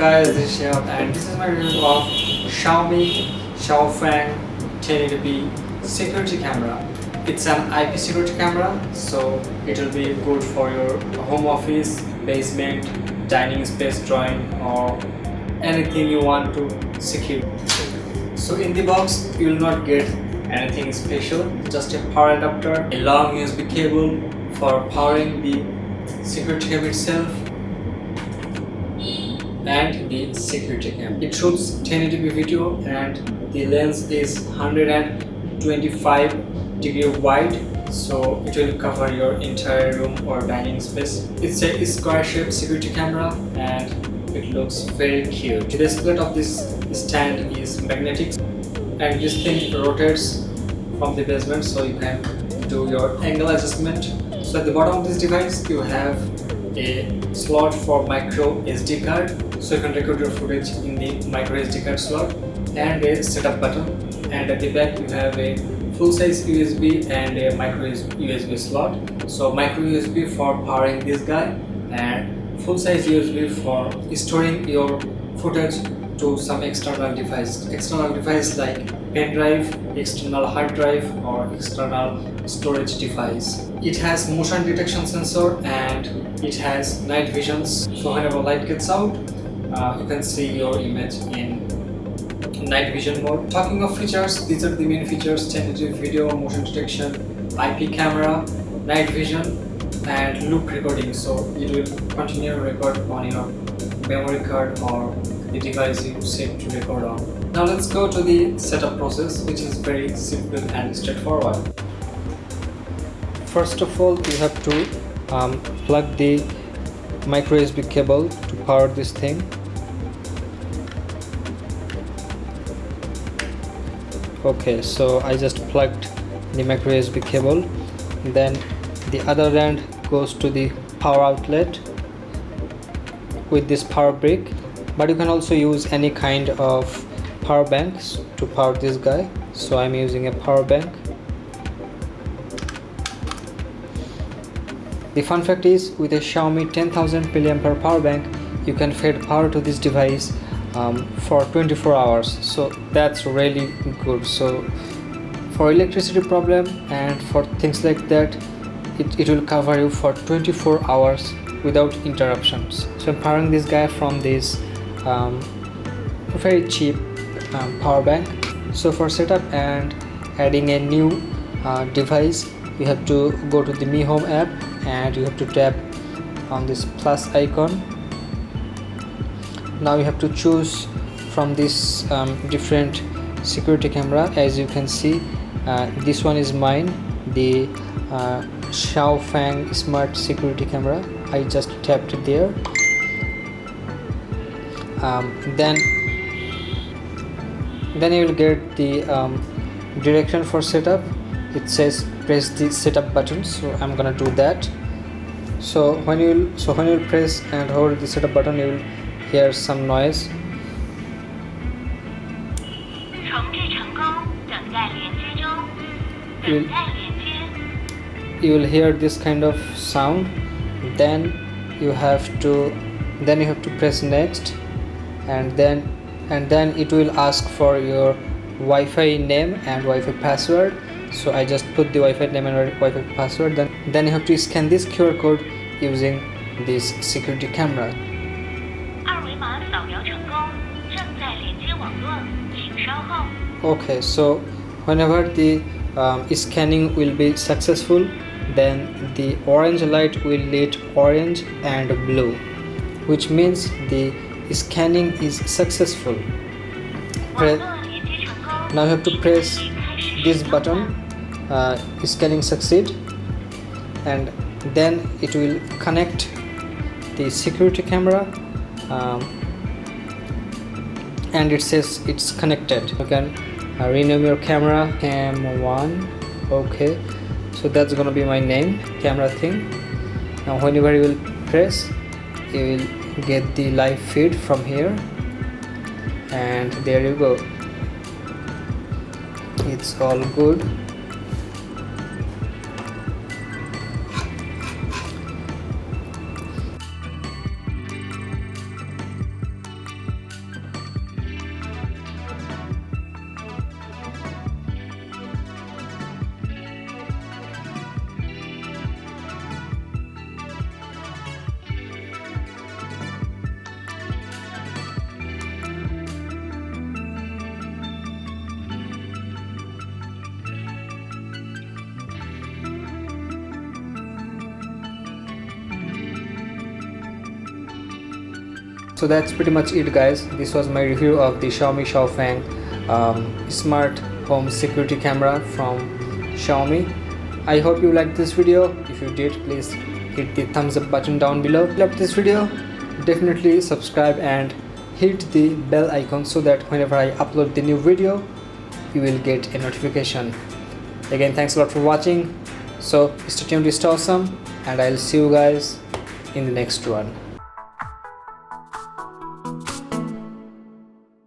guys, this is Shihab and this is my review of Xiaomi Xiaofang 1080p security camera. It's an IP security camera, so it will be good for your home office, basement, dining space, drawing, or anything you want to secure. So in the box you will not get anything special, just a power adapter, a long USB cable for powering the security cam itself, and the security cam. It shoots 1080p video and the lens is 125-degree wide, so it will cover your entire room or dining space. It's a square shaped security camera and it looks very cute. The display of this stand is magnetic and this thing rotates from the basement, so you can do your angle adjustment. So at the bottom of this device you have a slot for micro SD card, so you can record your footage in the micro SD card slot, and a setup button, and at the back you have a full-size USB and a micro USB slot. So micro USB for powering this guy and full-size USB for storing your footage to some external device like pen drive, external hard drive, or external storage device. It has motion detection sensor and it has night visions, so whenever light gets out you can see your image in night vision mode. Talking of features, these are the main features: 1080p video, motion detection, IP camera, night vision, and loop recording, so it will continue to record on your memory card or the device you set to record on. Now let's go to the setup process, which is very simple and straightforward. First of all, you have to plug the micro USB cable to power this thing. Okay, so I just plugged the micro USB cable, then the other end goes to the power outlet with this power brick, but you can also use any kind of power banks to power this guy, so I'm using a power bank. The fun fact is, with a Xiaomi 10,000 mAh power bank you can feed power to this device for 24 hours, so that's really good. So for electricity problem and for things like that, it will cover you for 24 hours without interruptions. So I'm powering this guy from this very cheap power bank. So for setup and adding a new device, you have to go to the Mi Home app and you have to tap on this plus icon. Now you have to choose from this different security camera. As you can see, this one is mine, the Xiaofang smart security camera. I just tapped it there. Then you will get the direction for setup. It says press the setup button, so I'm gonna do that. So when you press and hold the setup button, you will hear some noise. You will hear this kind of sound. Then you have to press next, and then it will ask for your Wi-Fi name and Wi-Fi password. So I just put the Wi-Fi name and Wi-Fi password. Then you have to scan this QR code using this security camera. Okay, so whenever the scanning will be successful, then the orange light will lit orange and blue, which means the scanning is successful. Now you have to press this button, scanning succeed, and then it will connect the security camera, and it says it's connected. You can rename your camera cam1. Okay, so that's gonna be my name, camera thing. Now whenever you will press, you will get the live feed from here, and there you go, it's all good. So that's pretty much it, guys. This was my review of the Xiaomi Xiaofang smart home security camera from Xiaomi. I hope you liked this video. If you did, please hit the thumbs up button down below. If you loved this video, definitely subscribe and hit the bell icon so that whenever I upload the new video, you will get a notification. Again, thanks a lot for watching. So stay tuned, stay awesome, and I'll see you guys in the next one.